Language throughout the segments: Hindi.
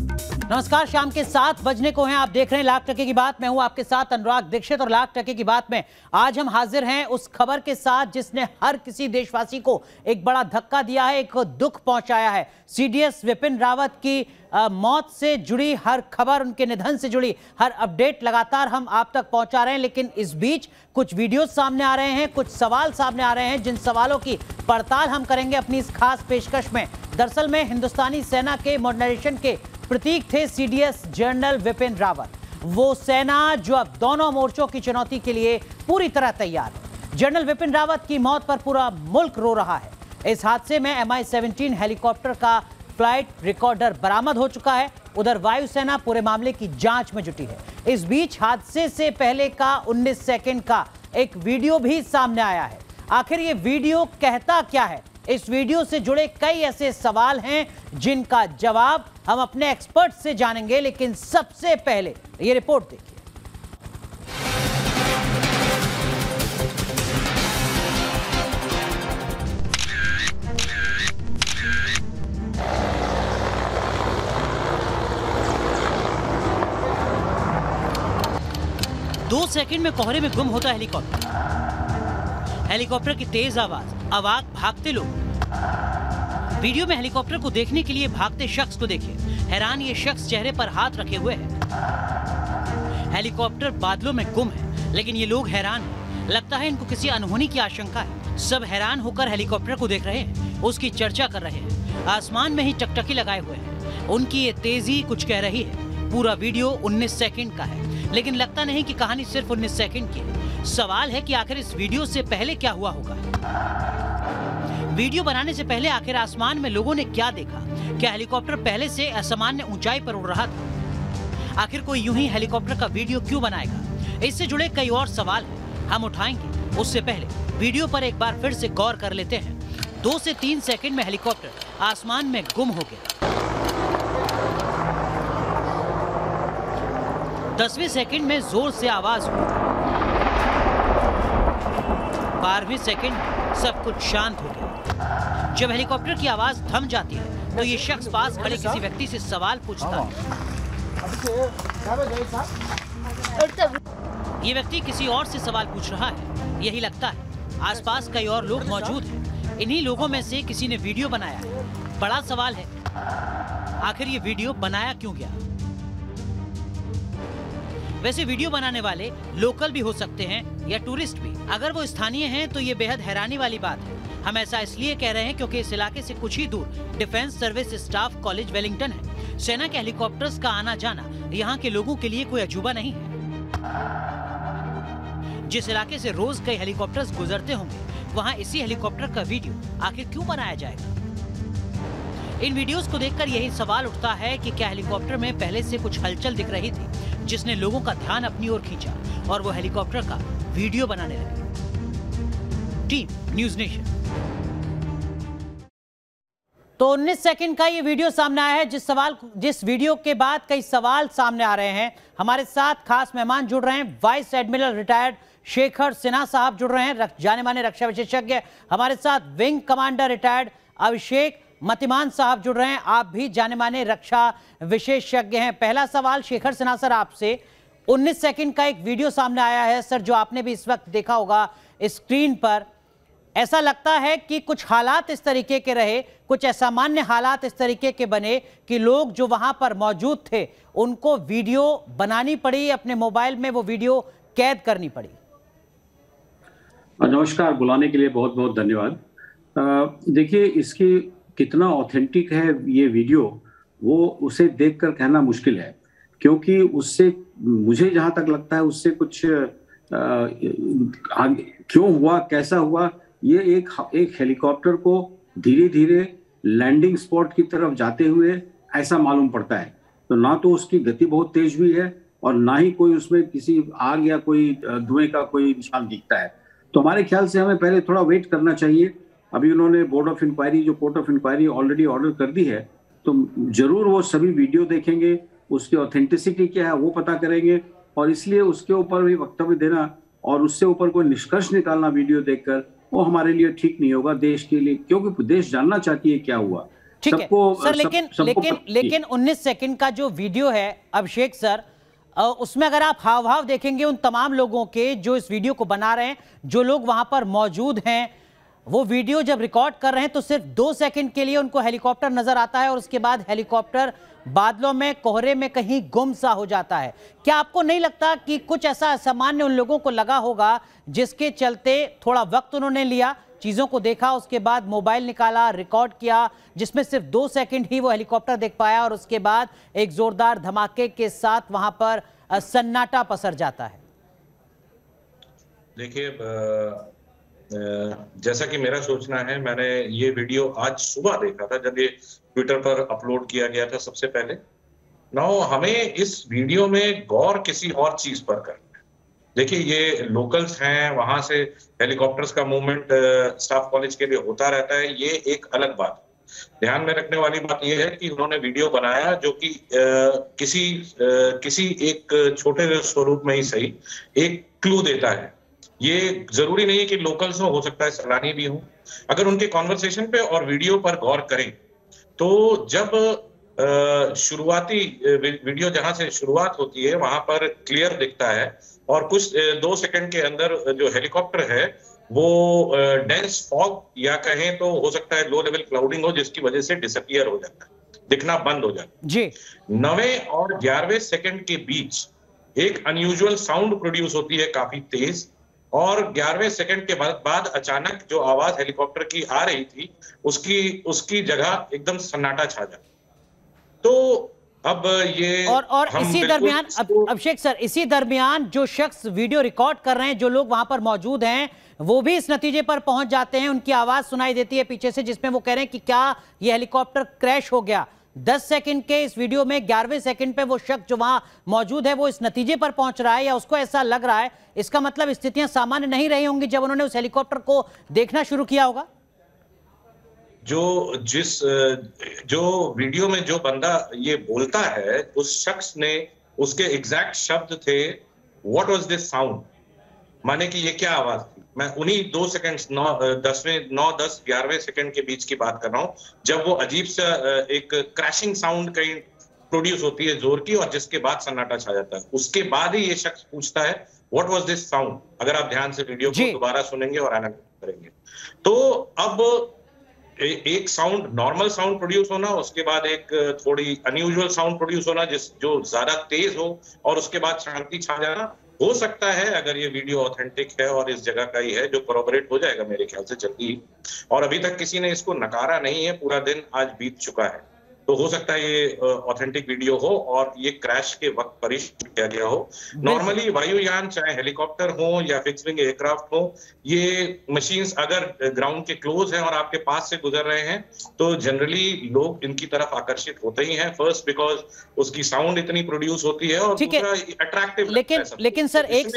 नमस्कार, शाम के 7 बजने को हैं। आप देख रहे हैं लाख टके की बात। मैं हूं आपके साथ अनुराग दीक्षित और लाख टके की बात में आज हम हाजिर हैं उस खबर के साथ जिसने हर किसी देशवासी को एक बड़ा धक्का दिया है, एक दुख पहुंचाया है। सीडीएस विपिन रावत की मौत से जुड़ी हर खबर, उनके निधन से जुड़ी हर अपडेट लगातार हम आप तक पहुंचा रहे हैं। लेकिन इस बीच कुछ वीडियो सामने आ रहे हैं, कुछ सवाल सामने आ रहे हैं, जिन सवालों की पड़ताल हम करेंगे अपनी इस खास पेशकश में। दरअसल में हिंदुस्तानी सेना के मॉडर्नाइजेशन के प्रतीक थे सीडीएस जनरल विपिन रावत। वो सेना जो अब दोनों मोर्चों की चुनौती के लिए पूरी तरह तैयार है। जनरल विपिन रावत की मौत पर पूरा मुल्क रो रहा है। इस हादसे में MI-17 हेलीकॉप्टर का फ्लाइट रिकॉर्डर बरामद हो चुका है। उधर वायुसेना पूरे मामले की जांच में जुटी है। इस बीच हादसे से पहले का 19 सेकंड का एक वीडियो भी सामने आया है। आखिर ये वीडियो कहता क्या है? इस वीडियो से जुड़े कई ऐसे सवाल हैं जिनका जवाब हम अपने एक्सपर्ट से जानेंगे। लेकिन सबसे पहले ये रिपोर्ट देखिए। दो सेकंड में कोहरे में गुम होता हेलीकॉप्टर। हेलीकॉप्टर की तेज आवाज, अवाक भागते लोग। वीडियो में हेलीकॉप्टर को देखने के लिए भागते शख्स को देखिए। हैरान ये शख्स चेहरे पर हाथ रखे हुए है। हेलीकॉप्टर बादलों में गुम है, लेकिन ये लोग हैरान हैं। लगता है इनको किसी अनहोनी की आशंका है। सब हैरान होकर हेलीकॉप्टर को देख रहे हैं, उसकी चर्चा कर रहे हैं। आसमान में ही टकटकी लगाए हुए हैं। उनकी ये तेजी कुछ कह रही है। पूरा वीडियो 19 सेकंड का है, लेकिन लगता नहीं कि कहानी सिर्फ 19 सेकंड की है। सवाल है कि आखिर इस वीडियो से पहले क्या हुआ होगा। वीडियो बनाने से पहले आखिर आसमान में लोगों ने क्या देखा? क्या हेलीकॉप्टर पहले से असामान्य ऊंचाई पर उड़ रहा था? आखिर कोई यूं ही हेलीकॉप्टर का वीडियो क्यों बनाएगा? इससे जुड़े कई और सवाल हैं, हम उठाएंगे। उससे पहले वीडियो पर एक बार फिर से गौर कर लेते हैं। 2 से 3 सेकंड में हेलीकॉप्टर आसमान में गुम हो गया। 10वें सेकंड में जोर से आवाज हुई। 12वें सेकंड सब कुछ शांत हो गया। जब हेलीकॉप्टर की आवाज थम जाती है तो ये शख्स पास खड़े किसी व्यक्ति से सवाल पूछता है। ये व्यक्ति किसी और से सवाल पूछ रहा है, यही लगता है। आसपास कई और लोग मौजूद हैं। इन्हीं लोगों में से किसी ने वीडियो बनाया है। बड़ा सवाल है, आखिर ये वीडियो बनाया क्यों गया? वैसे वीडियो बनाने वाले लोकल भी हो सकते हैं या टूरिस्ट भी। अगर वो स्थानीय हैं तो ये बेहद हैरानी वाली बात है। हम ऐसा इसलिए कह रहे हैं क्योंकि इस इलाके से कुछ ही दूर defence service staff college Wellington है। सेना के हेलीकॉप्टर्स का आना जाना यहाँ के लोगों के लिए कोई अजूबा नहीं है। जिस इलाके से रोज कई हेलीकॉप्टर्स गुजरते होंगे, वहाँ इसी हेलीकॉप्टर का वीडियो आखिर क्यों बनाया जाएगा? इन वीडियोस को देखकर यही सवाल उठता है कि क्या हेलीकॉप्टर में पहले से कुछ हलचल दिख रही थी जिसने लोगों का ध्यान अपनी ओर खींचा और वो हेलीकॉप्टर का वीडियो बनाने लगे। Team news nation. तो 19 सेकंड का ये वीडियो सामने आया है, जिस वीडियो के बाद कई सवाल सामने आ रहे हैं। हमारे साथ खास मेहमान जुड़ रहे हैं। Vice admiral retired Shekhar Sinha साहब जुड़ रहे हैं, जाने माने रक्षा विशेषज्ञ। हमारे साथ विंग कमांडर रिटायर्ड अभिषेक मतिमान साहब जुड़ रहे हैं, आप भी जाने माने रक्षा विशेषज्ञ हैं। पहला सवाल शेखर सिन्हा सर आपसे, 19 सेकंड का एक वीडियो सामने आया है सर, जो आपने भी इस वक्त देखा होगा स्क्रीन पर। ऐसा लगता है कि कुछ हालात इस तरीके के रहे, कुछ असामान्य हालात इस तरीके के बने कि लोग जो वहां पर मौजूद थे उनको वीडियो बनानी पड़ी, अपने मोबाइल में वो वीडियो कैद करनी पड़ी। नमस्कार, बुलाने के लिए बहुत बहुत धन्यवाद। देखिए, इसकी कितना ऑथेंटिक है ये वीडियो, वो उसे देखकर कहना मुश्किल है, क्योंकि उससे मुझे जहां तक लगता है उससे कुछ क्यों हुआ, कैसा हुआ, ये एक हेलीकॉप्टर को धीरे धीरे लैंडिंग स्पॉट की तरफ जाते हुए ऐसा मालूम पड़ता है। तो ना तो उसकी गति बहुत तेज हुई है और ना ही कोई उसमें किसी आग या कोई धुएं का कोई निशान दिखता है। तो हमारे ख्याल से हमें पहले थोड़ा वेट करना चाहिए। अभी उन्होंने बोर्ड ऑफ इंक्वायरी, जो court of inquiry already order कर दी है, तो जरूर वो सभी वीडियो देखेंगे, उसकी ऑथेंटिसिटी क्या है वो पता करेंगे, और इसलिए उसके ऊपर भी वक्तव्य देना और उससे ऊपर कोई निष्कर्ष निकालना वीडियो देखकर, वो हमारे लिए ठीक नहीं होगा देश के लिए, क्योंकि देश जानना चाहती है क्या हुआ। ठीक है सर, लेकिन 19 सेकंड का जो वीडियो है अभिषेक सर, उसमें अगर आप हाव भाव देखेंगे उन तमाम लोगों के जो इस वीडियो को बना रहे हैं, जो लोग वहां पर मौजूद हैं, वो वीडियो जब रिकॉर्ड कर रहे हैं तो सिर्फ 2 सेकंड के लिए उनको हेलीकॉप्टर नजर आता है और उसके बाद हेलीकॉप्टर बादलों में, कोहरे में कहीं गुम सा हो जाता है। क्या आपको नहीं लगता कि कुछ ऐसा असामान्य उन लोगों को लगा होगा जिसके चलते थोड़ा वक्त उन्होंने लिया, चीजों को देखा, उसके बाद मोबाइल निकाला, रिकॉर्ड किया, जिसमें सिर्फ 2 सेकंड ही वो हेलीकॉप्टर देख पाया और उसके बाद एक जोरदार धमाके के साथ वहां पर सन्नाटा पसर जाता है? देखिए, जैसा कि मेरा सोचना है, मैंने ये वीडियो आज सुबह देखा था जब ये ट्विटर पर अपलोड किया गया था सबसे पहले। नाउ हमें इस वीडियो में गौर किसी और चीज पर करना है। देखिए, ये लोकल्स हैं, वहां से हेलीकॉप्टर्स का मूवमेंट स्टाफ कॉलेज के लिए होता रहता है, ये एक अलग बात है। ध्यान में रखने वाली बात यह है कि उन्होंने वीडियो बनाया जो कि किसी एक छोटे स्वरूप में ही सही एक क्लू देता है। ये जरूरी नहीं है कि लोकल्स हो सकता है सैलानी भी हो। अगर उनके कॉन्वर्सेशन पे और वीडियो पर गौर करें तो जब शुरुआती वीडियो जहां से शुरुआत होती है वहां पर क्लियर दिखता है और कुछ 2 सेकंड के अंदर जो हेलीकॉप्टर है वो डेंस फॉग या कहें तो हो सकता है लो लेवल क्लाउडिंग हो, जिसकी वजह से डिसअपियर हो जाता है, दिखना बंद हो जाता है जी। 9वें और 11वें सेकंड के बीच एक अनयूजुअल साउंड प्रोड्यूस होती है काफी तेज, और 11वें सेकंड के बाद अचानक जो आवाज हेलीकॉप्टर की आ रही थी उसकी जगह एकदम सन्नाटा छा जाता। तो अब ये और इसी दरमियान अभिषेक सर, इसी दरमियान जो शख्स वीडियो रिकॉर्ड कर रहे हैं, जो लोग वहां पर मौजूद हैं, वो भी इस नतीजे पर पहुंच जाते हैं। उनकी आवाज सुनाई देती है पीछे से जिसमें वो कह रहे हैं कि क्या ये हेलीकॉप्टर क्रैश हो गया। 10 सेकंड के इस वीडियो में 11वें सेकंड पे वो शख्स जो वहां मौजूद है वो इस नतीजे पर पहुंच रहा है या उसको ऐसा लग रहा है। इसका मतलब स्थितियां सामान्य नहीं रही होंगी जब उन्होंने उस हेलीकॉप्टर को देखना शुरू किया होगा। जो वीडियो में जो बंदा ये बोलता है उस शख्स ने, उसके एग्जैक्ट शब्द थे व्हाट वाज दिस साउंड, माने कि ये क्या आवाज थी। मैं उन्हीं 2 सेकंड 9, 10, 11वें सेकंड के बीच की बात कर रहा हूं जब वो अजीब सा एक क्रैशिंग साउंड कहीं प्रोड्यूस होती है जोर की और जिसके बाद सन्नाटा छा जाता है। उसके बाद ही ये शख्स पूछता है व्हाट वाज दिस साउंड। अगर आप ध्यान से वीडियो को दोबारा सुनेंगे और एनालाइज करेंगे तो अब एक साउंड, नॉर्मल साउंड प्रोड्यूस होना, उसके बाद एक थोड़ी अनयूजुअल साउंड प्रोड्यूस होना जो ज्यादा तेज हो और उसके बाद शांति छा जाना। हो सकता है अगर ये वीडियो ऑथेंटिक है और इस जगह का ही है, जो कोरोबोरेट हो जाएगा मेरे ख्याल से जल्दी ही, और अभी तक किसी ने इसको नकारा नहीं है, पूरा दिन आज बीत चुका है, तो हो सकता है ये ऑथेंटिक वीडियो हो और ये क्रैश के वक्त पर ही शूट किया गया हो। नॉर्मली वायुयान चाहे हेलीकॉप्टर हो या फिक्स विंग एयरक्राफ्ट हो, ये मशीन्स अगर ग्राउंड के क्लोज हैं और आपके पास से गुजर रहे हैं तो जनरली लोग इनकी तरफ आकर्षित होते ही हैं। फर्स्ट बिकॉज उसकी साउंड इतनी प्रोड्यूस होती है और दूसरा अट्रैक्टिव। लेकिन सर एक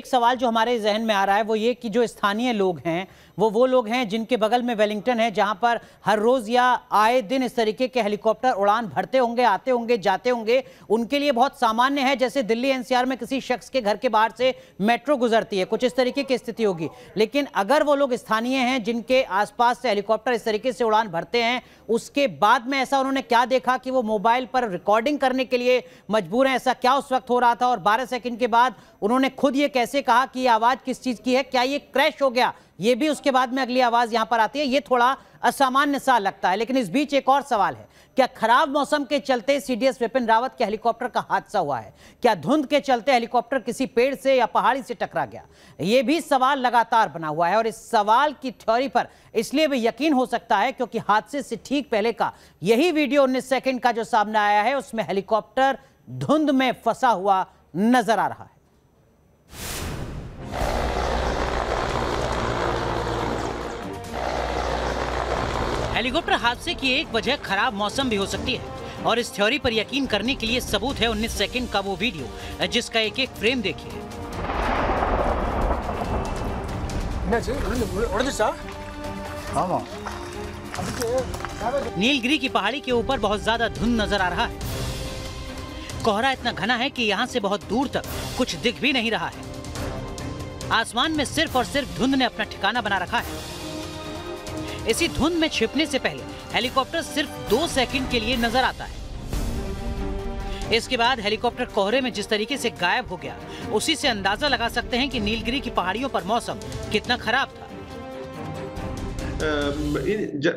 सवाल जो हमारे जहन में आ रहा है वो ये कि जो स्थानीय लोग हैं वो लोग हैं जिनके बगल में वेलिंगटन है, जहां पर हर रोज या आए दिन इस तरीके के हेलीकॉप्टर उड़ान भरते होंगे, आते होंगे, जाते होंगे। उनके लिए बहुत सामान्य है, जैसे दिल्ली एनसीआर में किसी शख्स के घर के बाहर से मेट्रो गुजरती है, कुछ इस तरीके की स्थिति होगी। लेकिन अगर वो लोग स्थानीय हैं जिनके आसपास से हेलीकॉप्टर इस तरीके से उड़ान भरते हैं, उसके बाद में ऐसा उन्होंने क्या देखा कि वो मोबाइल पर रिकॉर्डिंग करने के लिए मजबूर हैं? ऐसा क्या उस वक्त हो रहा था? और 12 सेकंड के बाद उन्होंने खुद ये कैसे कहा कि ये आवाज किस चीज की है? क्या ये क्रैश हो गया? ये भी उसके बाद में अगली आवाज यहां पर आती है। ये थोड़ा असामान्य सा लगता है। लेकिन इस बीच एक और सवाल है, क्या खराब मौसम के चलते सीडीएस विपिन रावत के हेलीकॉप्टर का हादसा हुआ है? क्या धुंध के चलते हेलीकॉप्टर किसी पेड़ से या पहाड़ी से टकरा गया? ये भी सवाल लगातार बना हुआ है और इस सवाल की थ्योरी पर इसलिए भी यकीन हो सकता है क्योंकि हादसे से ठीक पहले का यही वीडियो 19 सेकंड का जो सामने आया है उसमें हेलीकॉप्टर धुंध में फंसा हुआ नजर आ रहा है। हेलीकॉप्टर हादसे की एक वजह खराब मौसम भी हो सकती है और इस थ्योरी पर यकीन करने के लिए सबूत है 19 सेकंड का वो वीडियो जिसका एक एक फ्रेम देखिए। नीलगिरी की पहाड़ी के ऊपर बहुत ज्यादा धुंध नजर आ रहा है। कोहरा इतना घना है कि यहाँ से बहुत दूर तक कुछ दिख भी नहीं रहा है। आसमान में सिर्फ और सिर्फ धुंध ने अपना ठिकाना बना रखा है। इसी धुंध में छिपने से पहले हेलीकॉप्टर सिर्फ 2 सेकंड के लिए नजर आता है। इसके बाद हेलीकॉप्टर कोहरे में जिस तरीके से गायब हो गया, उसी से अंदाजा लगा सकते हैं कि नीलगिरी की पहाड़ियों पर मौसम कितना खराब था।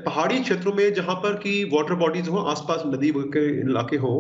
पहाड़ी क्षेत्रों में जहां पर की वाटर बॉडीज हो, आसपास नदी के इलाके हो,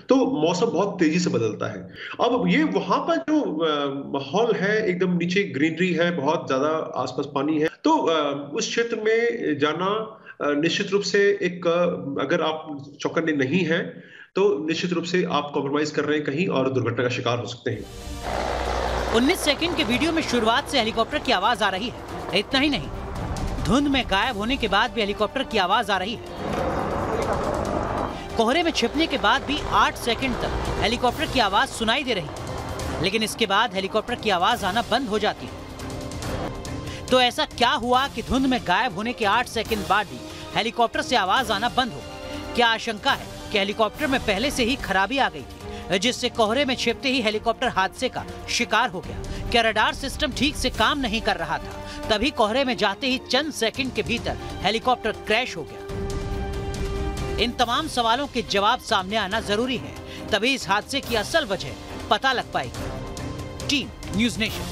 तो मौसम बहुत तेजी से बदलता है। अब ये वहां पर जो माहौल है, एकदम नीचे ग्रीनरी है, बहुत ज्यादा आसपास पानी है, तो उस क्षेत्र में जाना निश्चित रूप से एक, अगर आप चौकन्ने नहीं है तो निश्चित रूप से आप कॉम्प्रोमाइज कर रहे हैं कहीं और दुर्घटना का शिकार हो सकते हैं। 19 सेकंड के वीडियो में शुरुआत से हेलीकॉप्टर की आवाज आ रही है। इतना ही नहीं, धुंध में गायब होने के बाद भी हेलीकॉप्टर की आवाज आ रही है। कोहरे में छिपने के बाद भी 8 सेकंड तक हेलीकॉप्टर की आवाज सुनाई दे रही है, लेकिन इसके बाद हेलीकॉप्टर की आवाज आना बंद हो जाती है। तो ऐसा क्या हुआ कि धुंध में गायब होने के 8 सेकंड बाद भी हेलीकॉप्टर से आवाज आना बंद हो गई? क्या आशंका है कि हेलीकॉप्टर में पहले से ही खराबी आ गई थी, जिससे कोहरे में छिपते ही हेलीकॉप्टर हादसे का शिकार हो गया? क्या रडार सिस्टम ठीक से काम नहीं कर रहा था, तभी कोहरे में जाते ही चंद सेकंड के भीतर हेलीकॉप्टर क्रैश हो गया? इन तमाम सवालों के जवाब सामने आना जरूरी है, तभी इस हादसे की असल वजह पता लग पाएगी। Team news nation.